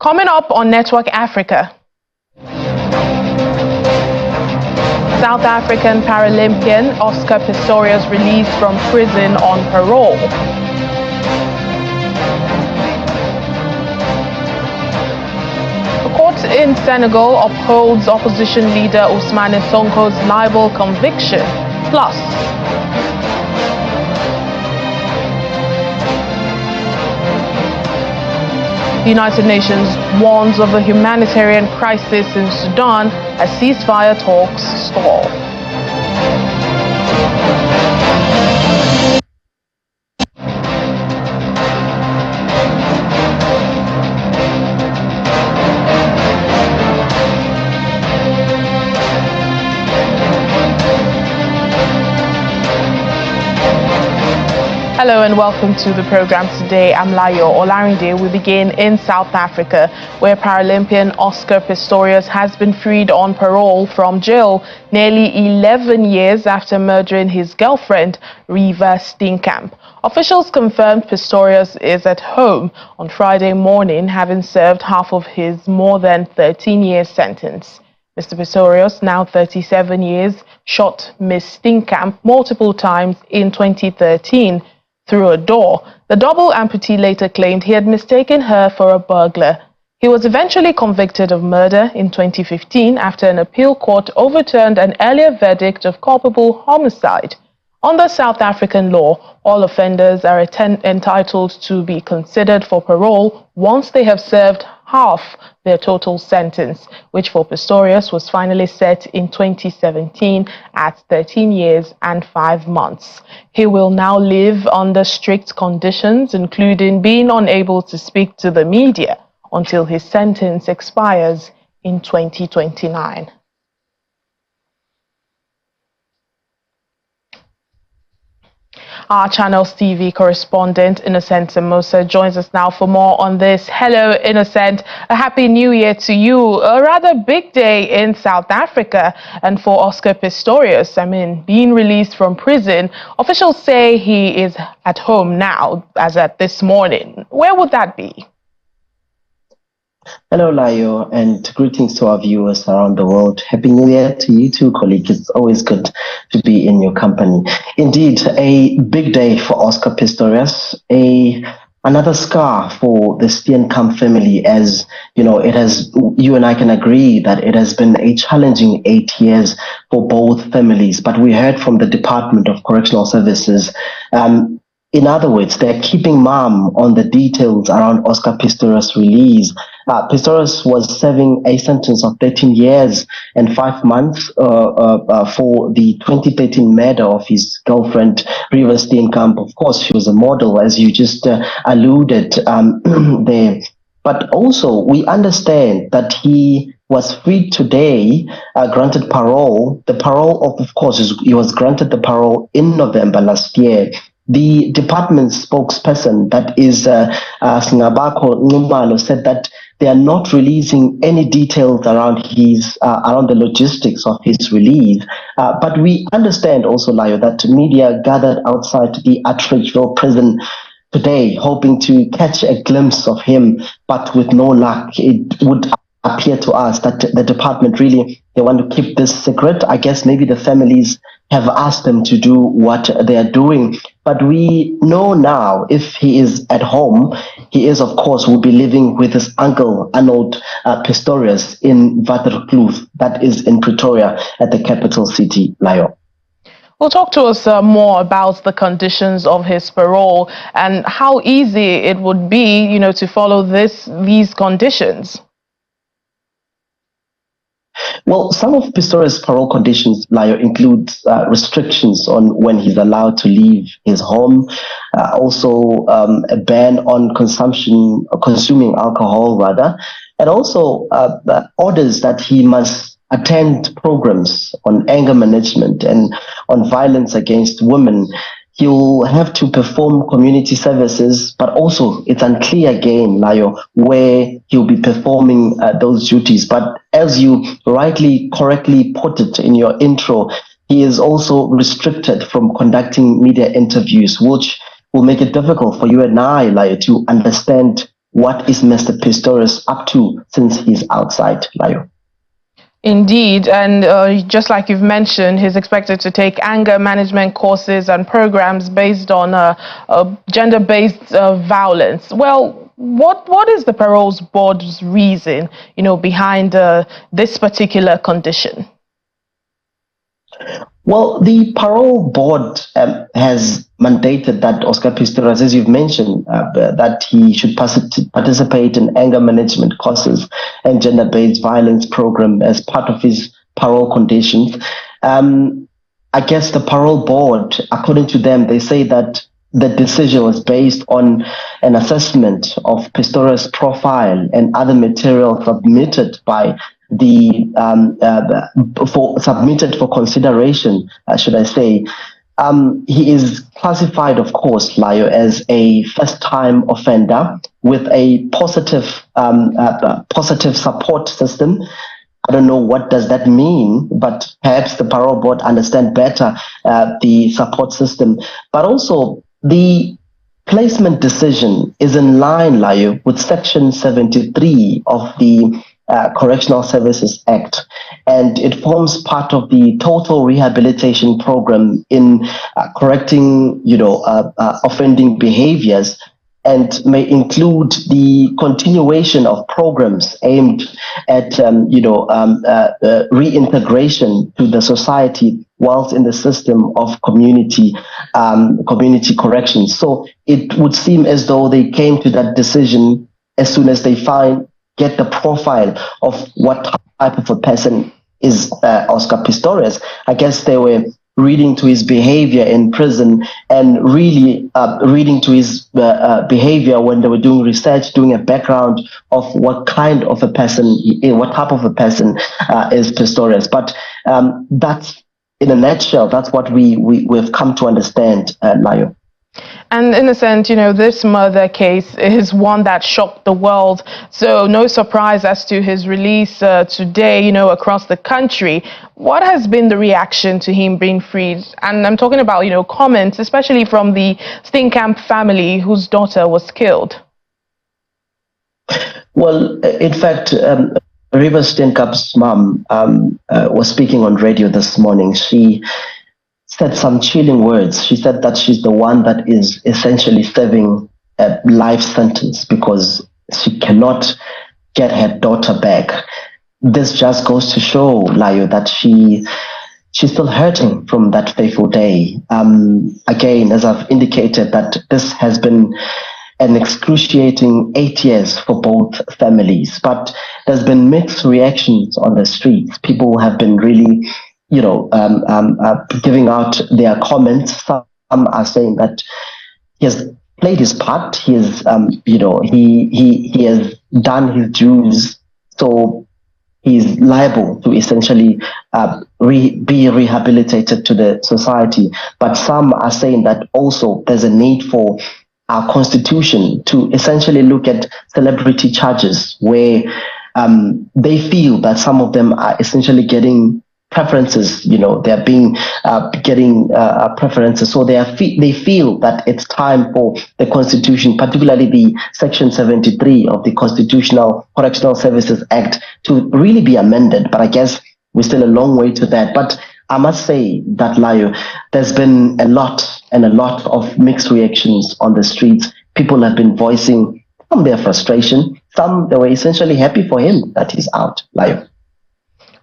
Coming up on Network Africa, South African Paralympian Oscar Pistorius released from prison on parole. A court in Senegal upholds opposition leader Ousmane Sonko's libel conviction. Plus, the United Nations warns of a humanitarian crisis in Sudan as ceasefire talks stall. Hello and welcome to the program today. I'm Layo Olarinde. We begin in South Africa, where Paralympian Oscar Pistorius has been freed on parole from jail nearly 11 years after murdering his girlfriend, Reeva Steenkamp. Officials confirmed Pistorius is at home on Friday morning, having served half of his more than 13-year sentence. Mr. Pistorius, now 37 years, shot Ms. Steenkamp multiple times in 2013. Through a door. The double amputee later claimed he had mistaken her for a burglar. He was eventually convicted of murder in 2015 after an appeal court overturned an earlier verdict of culpable homicide. Under South African law, all offenders are entitled to be considered for parole once they have served half their total sentence, which for Pistorius was finally set in 2017 at 13 years and 5 months. He will now live under strict conditions, including being unable to speak to the media until his sentence expires in 2029. Our Channels TV correspondent, Inocent Mosa, joins us now for more on this. Hello, Innocent. A happy new year to you. A rather big day in South Africa. And for Oscar Pistorius, being released from prison, officials say he is at home now, as at this morning. Where would that be? Hello, Layo, and greetings to our viewers around the world. Happy New Year to you too, colleague. It's always good to be in your company. Indeed, a big day for Oscar Pistorius, another scar for the Steenkamp family, as you know, you and I can agree that it has been a challenging 8 years for both families. But we heard from the Department of Correctional Services, in other words, they're keeping mum on the details around Oscar Pistorius' release. Pistorius was serving a sentence of 13 years and 5 months for the 2013 murder of his girlfriend, Reeva Steenkamp. Of course, she was a model, as you just alluded there. But also, we understand that he was freed today, granted parole. The parole, of course, he was granted the parole in November last year. The department spokesperson, that is Singabako Numalo, said that they are not releasing any details around around the logistics of his release. But we understand also, Layo, that media gathered outside the Atteridgeville prison today, hoping to catch a glimpse of him, but with no luck. It would appear to us that the department they want to keep this secret. I guess maybe the families have asked them to do what they are doing. But we know now, if he is at home, he is, of course, will be living with his uncle, Arnold Pistorius, in Waterkloof, that is in Pretoria, at the capital city, Layo. Well, talk to us more about the conditions of his parole and how easy it would be, to follow these conditions. Well, some of Pistorius' parole conditions, Layo, includes restrictions on when he's allowed to leave his home, also a ban on consuming alcohol, and also orders that he must attend programs on anger management and on violence against women. He'll have to perform community services, but also it's unclear again, Layo, where he'll be performing those duties. But as you correctly put it in your intro, he is also restricted from conducting media interviews, which will make it difficult for you and I, Layo, to understand what is Mr. Pistorius up to since he's outside, Layo? Indeed, and just like you've mentioned, he's expected to take anger management courses and programs based on gender-based violence. Well, what is the Parole's board's reason, behind this particular condition? Well, the Parole board has mandated that Oscar Pistorius, as you've mentioned, that he should participate in anger management courses and gender-based violence program as part of his parole conditions. I guess the Parole board, according to them, they say that the decision was based on an assessment of Pistorius' profile and other material submitted by submitted for consideration, should I say. He is classified, of course, Layo, as a first-time offender with a positive support system. I don't know what does that mean, but perhaps the Parole board understand better the support system. But also, the placement decision is in line, Layo, with Section 73 of the Correctional Services Act, and it forms part of the total rehabilitation program in correcting, offending behaviors, and may include the continuation of programs aimed at, reintegration to the society whilst in the system of community corrections. So it would seem as though they came to that decision as soon as they get the profile of what type of a person is Oscar Pistorius. I guess they were reading to his behavior in prison and really reading to his behavior when they were doing research, doing a background of what kind of a person, what type of a person is Pistorius. But that's, in a nutshell, that's what we've come to understand, Layo. And in a sense, this murder case is one that shocked the world. So no surprise as to his release today, across the country. What has been the reaction to him being freed? And I'm talking about, comments, especially from the Steenkamp family whose daughter was killed. Well, in fact, River Steenkamp's mom was speaking on radio this morning. She said some chilling words. She said that she's the one that is essentially serving a life sentence because she cannot get her daughter back. This just goes to show, Layo, that she's still hurting from that fateful day. Again, as I've indicated, that this has been an excruciating 8 years for both families, but there's been mixed reactions on the streets. People have been really giving out their comments. Some are saying that he has played his part. He has, he has done his dues, so he's liable to essentially be rehabilitated to the society. But some are saying that also there's a need for our constitution to essentially look at celebrity charges, where they feel that some of them are essentially getting preferences, they're being getting preferences. So they feel that it's time for the Constitution, particularly the Section 73 of the Correctional Services Act, to really be amended. But I guess we're still a long way to that. But I must say that, Layo, there's been a lot of mixed reactions on the streets. People have been voicing some their frustration, some they were essentially happy for him that he's out, Layo.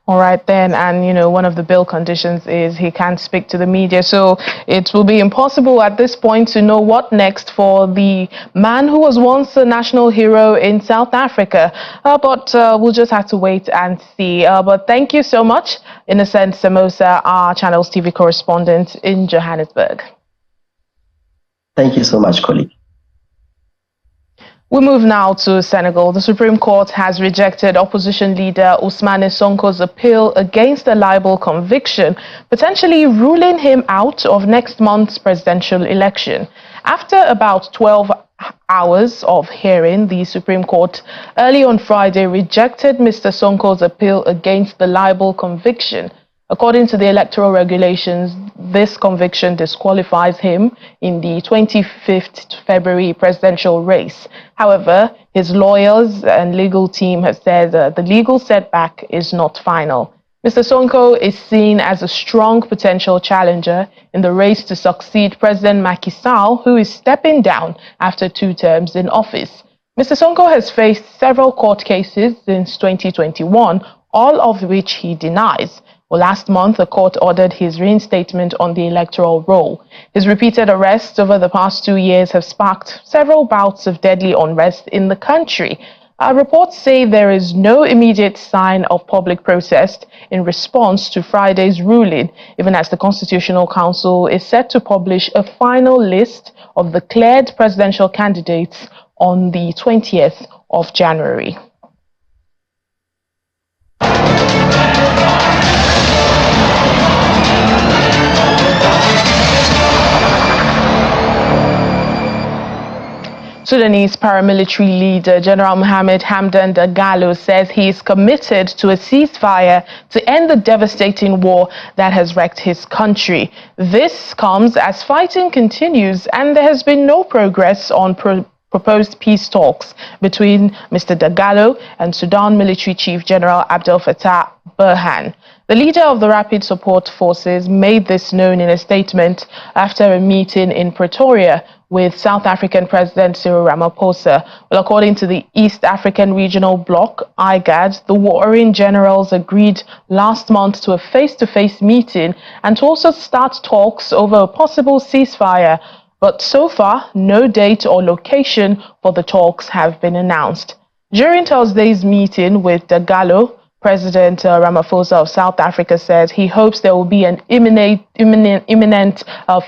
All right then, and one of the bill conditions is he can't speak to the media, so it will be impossible at this point to know what next for the man who was once a national hero in South Africa. But we'll just have to wait and see. But thank you so much, Inocent Mosa, our Channels TV correspondent in Johannesburg. Thank you so much, colleague. We move now to Senegal. The Supreme Court has rejected opposition leader Ousmane Sonko's appeal against the libel conviction, potentially ruling him out of next month's presidential election. After about 12 hours of hearing, the Supreme Court early on Friday rejected Mr. Sonko's appeal against the libel conviction. According to the electoral regulations, this conviction disqualifies him in the 25th February presidential race. However, his lawyers and legal team have said the legal setback is not final. Mr. Sonko is seen as a strong potential challenger in the race to succeed President Macky Sall, who is stepping down after 2 terms in office. Mr. Sonko has faced several court cases since 2021, all of which he denies. Well, last month, the court ordered his reinstatement on the electoral roll. His repeated arrests over the past 2 years have sparked several bouts of deadly unrest in the country. Reports say there is no immediate sign of public protest in response to Friday's ruling, even as the Constitutional Council is set to publish a final list of the declared presidential candidates on the 20th of January. Sudanese paramilitary leader General Mohammed Hamdan Dagalo says he is committed to a ceasefire to end the devastating war that has wrecked his country. This comes as fighting continues and there has been no progress on proposed peace talks between Mr. Dagalo and Sudan Military Chief General Abdel Fattah Burhan. The leader of the Rapid Support Forces made this known in a statement after a meeting in Pretoria with South African President Cyril Ramaphosa. Well, according to the East African Regional Bloc, IGAD, the warring generals agreed last month to a face-to-face meeting and to also start talks over a possible ceasefire. But so far, no date or location for the talks have been announced. During Thursday's meeting with Dagalo, President Ramaphosa of South Africa said he hopes there will be an imminent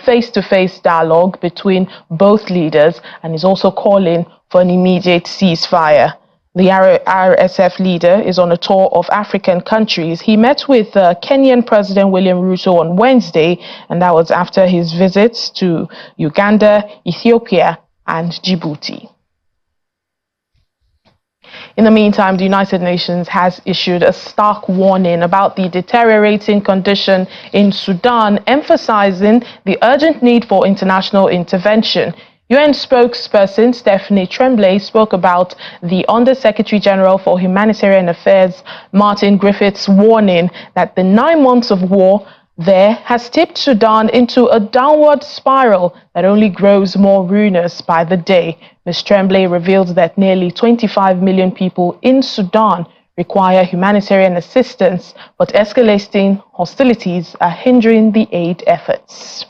face-to-face dialogue between both leaders and is also calling for an immediate ceasefire. The RSF leader is on a tour of African countries. He met with Kenyan President William Ruto on Wednesday, and that was after his visits to Uganda, Ethiopia, and Djibouti. In the meantime, the United Nations has issued a stark warning about the deteriorating condition in Sudan, emphasizing the urgent need for international intervention. UN spokesperson Stephanie Tremblay spoke about the Under-Secretary General for Humanitarian Affairs, Martin Griffiths' warning that the 9 months of war there has tipped Sudan into a downward spiral that only grows more ruinous by the day. Ms. Tremblay revealed that nearly 25 million people in Sudan require humanitarian assistance, but escalating hostilities are hindering the aid efforts.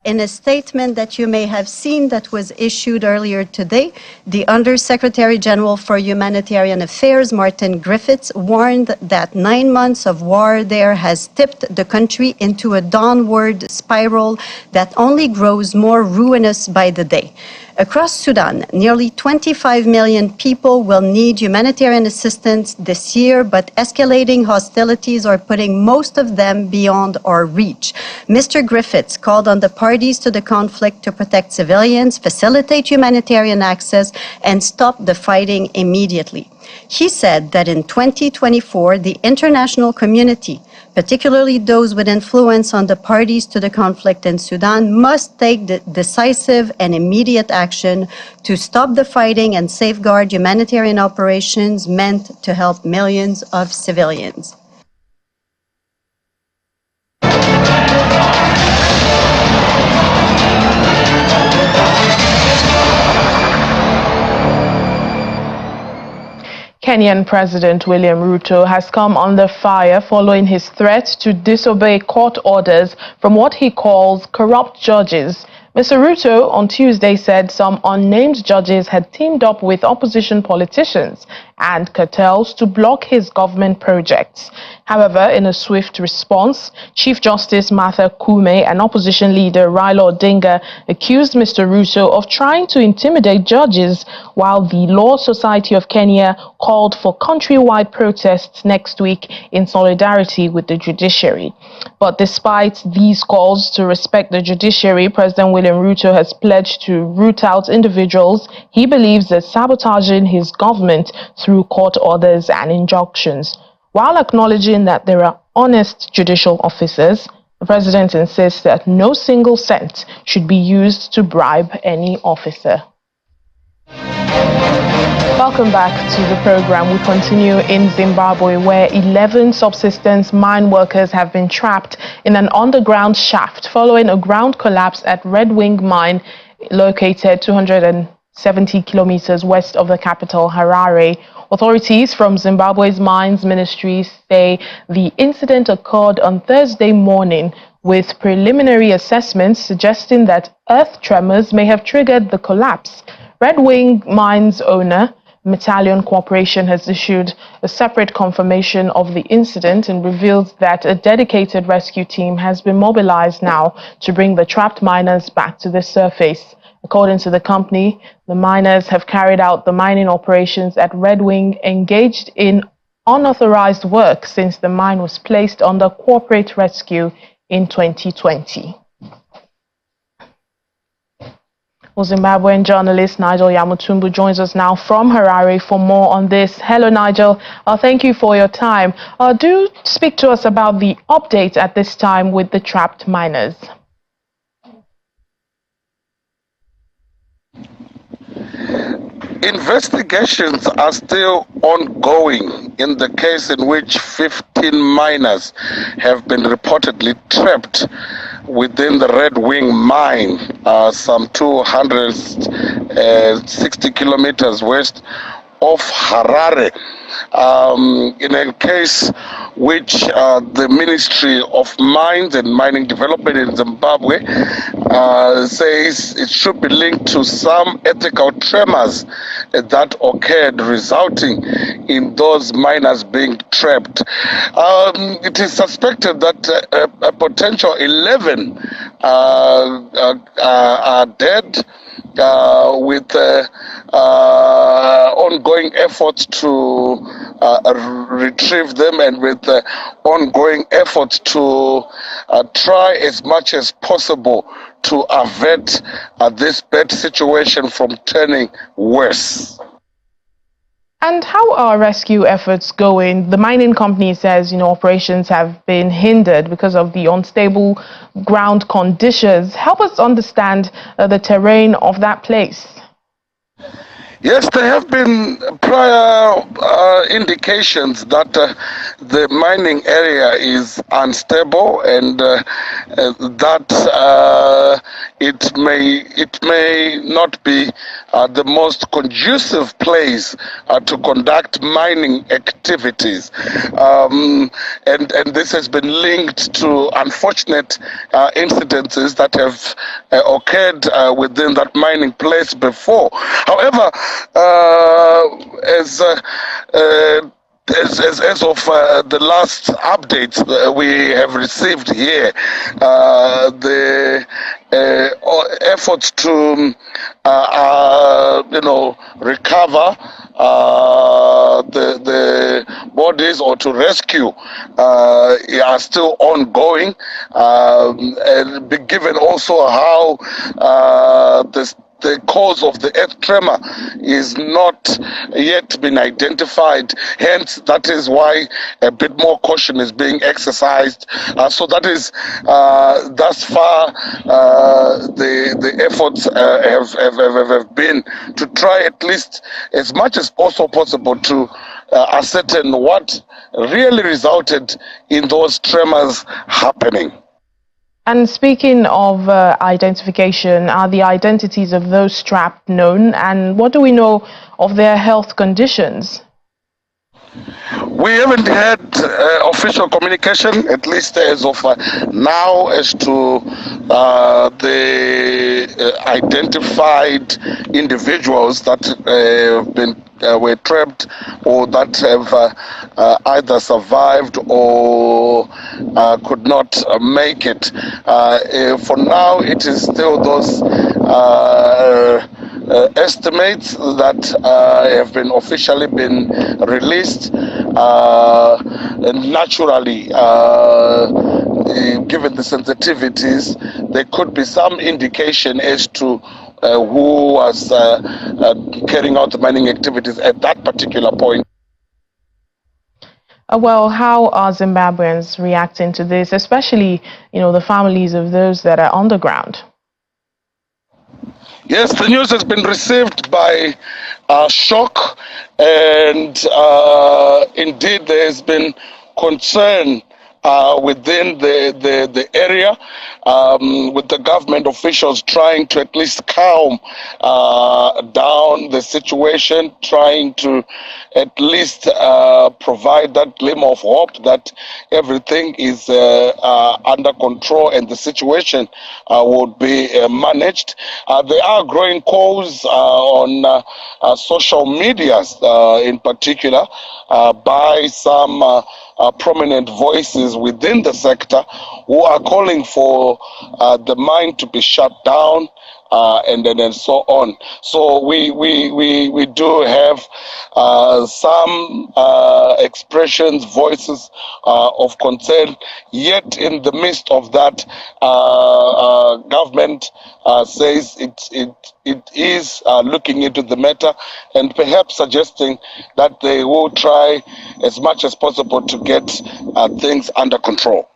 In a statement that you may have seen that was issued earlier today, the Under-Secretary General for Humanitarian Affairs, Martin Griffiths, warned that 9 months of war there has tipped the country into a downward spiral that only grows more ruinous by the day. Across Sudan, nearly 25 million people will need humanitarian assistance this year, but escalating hostilities are putting most of them beyond our reach. Mr. Griffiths called on the parties to the conflict to protect civilians, facilitate humanitarian access, and stop the fighting immediately. He said that in 2024, the international community, particularly those with influence on the parties to the conflict in Sudan, must take decisive and immediate action to stop the fighting and safeguard humanitarian operations meant to help millions of civilians. Kenyan President William Ruto has come under fire following his threat to disobey court orders from what he calls corrupt judges. Mr. Ruto on Tuesday said some unnamed judges had teamed up with opposition politicians and cartels to block his government projects. However, in a swift response, Chief Justice Martha Koome and opposition leader Raila Odinga accused Mr. Ruto of trying to intimidate judges, while the Law Society of Kenya called for countrywide protests next week in solidarity with the judiciary. But despite these calls to respect the judiciary, President William William Ruto has pledged to root out individuals he believes are sabotaging his government through court orders and injunctions. While acknowledging that there are honest judicial officers, the president insists that no single cent should be used to bribe any officer. Welcome back to the program. We continue in Zimbabwe, where 11 subsistence mine workers have been trapped in an underground shaft following a ground collapse at Red Wing Mine, located 270 kilometers west of the capital, Harare. Authorities from Zimbabwe's mines ministry say the incident occurred on Thursday morning, with preliminary assessments suggesting that earth tremors may have triggered the collapse. Red Wing Mines owner, Metallion Corporation, has issued a separate confirmation of the incident and revealed that a dedicated rescue team has been mobilized now to bring the trapped miners back to the surface. According to the company, the miners have carried out the mining operations at Red Wing, engaged in unauthorized work since the mine was placed under corporate rescue in 2020. Well, Zimbabwean journalist Nigel Tumu joins us now from Harare for more on this. Hello, Nigel. Thank you for your time. Do speak to us about the update at this time with the trapped miners. Investigations are still ongoing in the case in which 15 miners have been reportedly trapped within the Red Wing mine, some 260 kilometers west of Harare, in a case which the Ministry of Mines and Mining Development in Zimbabwe says it should be linked to some ethical tremors that occurred, resulting in those miners being trapped. It is suspected that a potential 11 are dead, with ongoing efforts to retrieve them, and with ongoing efforts to try as much as possible to avert this bad situation from turning worse. And how are rescue efforts going? The mining company says, operations have been hindered because of the unstable ground conditions. Help us understand the terrain of that place. Yes, there have been prior indications that the mining area is unstable, and that it may not be the most conducive place to conduct mining activities, and this has been linked to unfortunate incidences that have occurred within that mining place before. However, as of the last updates we have received here, the efforts to recover the bodies or to rescue are still ongoing, and given also how the cause of the earth tremor is not yet been identified. Hence, that is why a bit more caution is being exercised. So that is thus far the efforts have been to try at least as much as also possible to ascertain what really resulted in those tremors happening. And speaking of identification, are the identities of those trapped known? And what do we know of their health conditions? We haven't had official communication, at least as of now, as to the identified individuals that have been were trapped or that have either survived or could not make it. For now, it is still those estimates that have been officially been released, and naturally, given the sensitivities, there could be some indication as to who was carrying out the mining activities at that particular point. Well, how are Zimbabweans reacting to this, especially, the families of those that are on the ground? Yes, the news has been received by shock, and indeed there has been concern within the area, with the government officials trying to at least calm down the situation, trying to at least provide that glimmer of hope that everything is under control and the situation would be managed. There are growing calls on social medias in particular by some prominent voices within the sector who are calling for the mine to be shut down and so on. So we do have some expressions, voices of concern. Yet in the midst of that, government says it is looking into the matter and perhaps suggesting that they will try as much as possible to get things under control.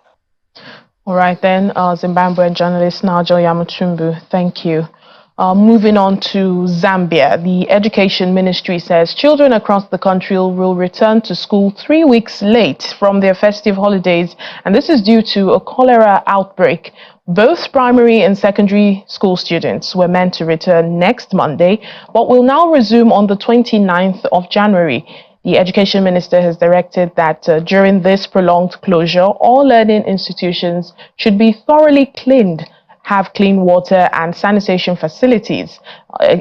All right then, Zimbabwean journalist Nigel Tumu, thank you. Moving on to Zambia, the Education Ministry says children across the country will return to school 3 weeks late from their festive holidays, and this is due to a cholera outbreak. Both primary and secondary school students were meant to return next Monday, but will now resume on the 29th of January. The Education Minister has directed that during this prolonged closure, all learning institutions should be thoroughly cleaned, have clean water and sanitation facilities,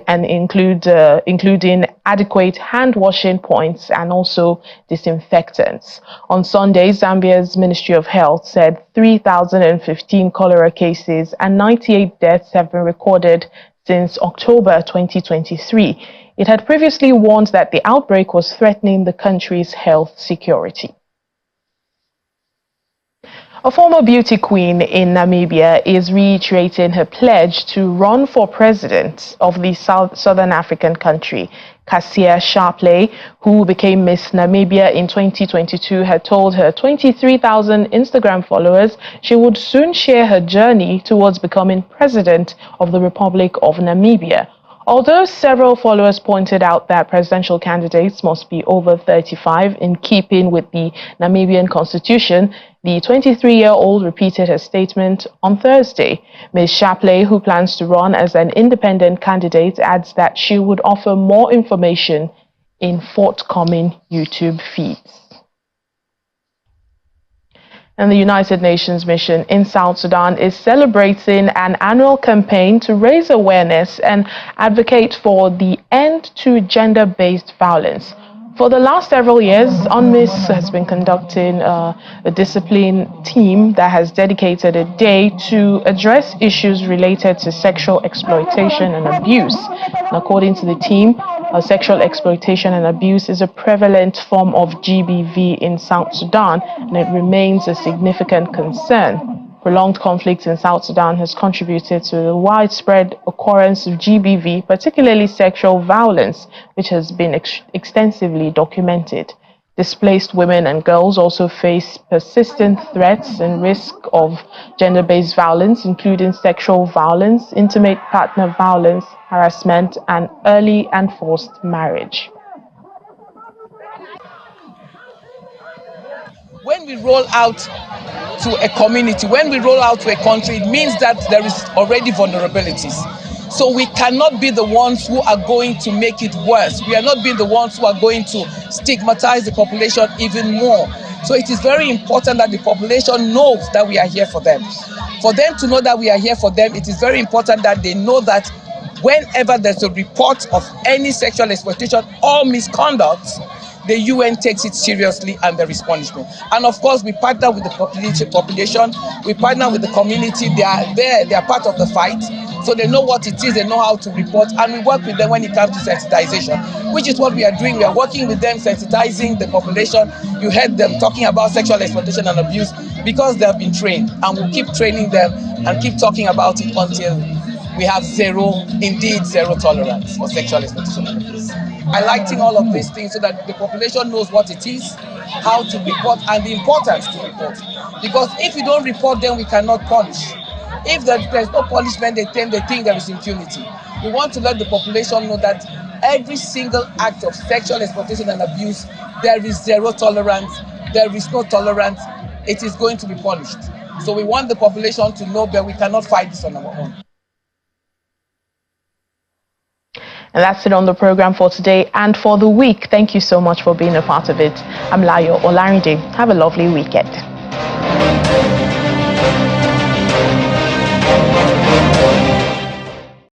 and including adequate hand washing points and also disinfectants. On Sunday, Zambia's Ministry of Health said 3,015 cholera cases and 98 deaths have been recorded since October 2023. It had previously warned that the outbreak was threatening the country's health security. A former beauty queen in Namibia is reiterating her pledge to run for president of the Southern African country. Cassia Sharpley, who became Miss Namibia in 2022, had told her 23,000 Instagram followers she would soon share her journey towards becoming president of the Republic of Namibia. Although several followers pointed out that presidential candidates must be over 35 in keeping with the Namibian constitution, the 23-year-old repeated her statement on Thursday. Ms. Shapley, who plans to run as an independent candidate, adds that she would offer more information in forthcoming YouTube feeds. And the United Nations mission in South Sudan is celebrating an annual campaign to raise awareness and advocate for the end to gender-based violence. For the last several years, UNMISS has been conducting a discipline team that has dedicated a day to address issues related to sexual exploitation and abuse. And according to the team, sexual exploitation and abuse is a prevalent form of GBV in South Sudan, and it remains a significant concern. Prolonged conflict in South Sudan has contributed to the widespread occurrence of GBV, particularly sexual violence, which has been extensively documented. Displaced women and girls also face persistent threats and risk of gender-based violence, including sexual violence, intimate partner violence, harassment, and early and forced marriage. When we roll out to a community, when we roll out to a country, it means that there is already vulnerabilities. So we cannot be the ones who are going to make it worse. We are not being the ones who are going to stigmatize the population even more. So it is very important that the population knows that we are here for them. For them to know that we are here for them, it is very important that they know that whenever there's a report of any sexual exploitation or misconduct, the UN takes it seriously and there is punishment. And of course, we partner with the population, we partner with the community. They are there, they are part of the fight. So they know what it is, they know how to report, and we work with them when it comes to sensitization, which is what we are doing. We are working with them, sensitizing the population. You heard them talking about sexual exploitation and abuse because they have been trained, and we'll keep training them and keep talking about it until we have zero tolerance for sexual exploitation and abuse. Highlighting all of these things so that the population knows what it is, how to report, and the importance to report. Because if we don't report, then we cannot punish. If there's no punishment, they think there is impunity. We want to let the population know that every single act of sexual exploitation and abuse, there is zero tolerance, there is no tolerance, it is going to be punished. So we want the population to know that we cannot fight this on our own. And that's it on the program for today and for the week. Thank you so much for being a part of it. I'm Layo Olarinde. Have a lovely weekend.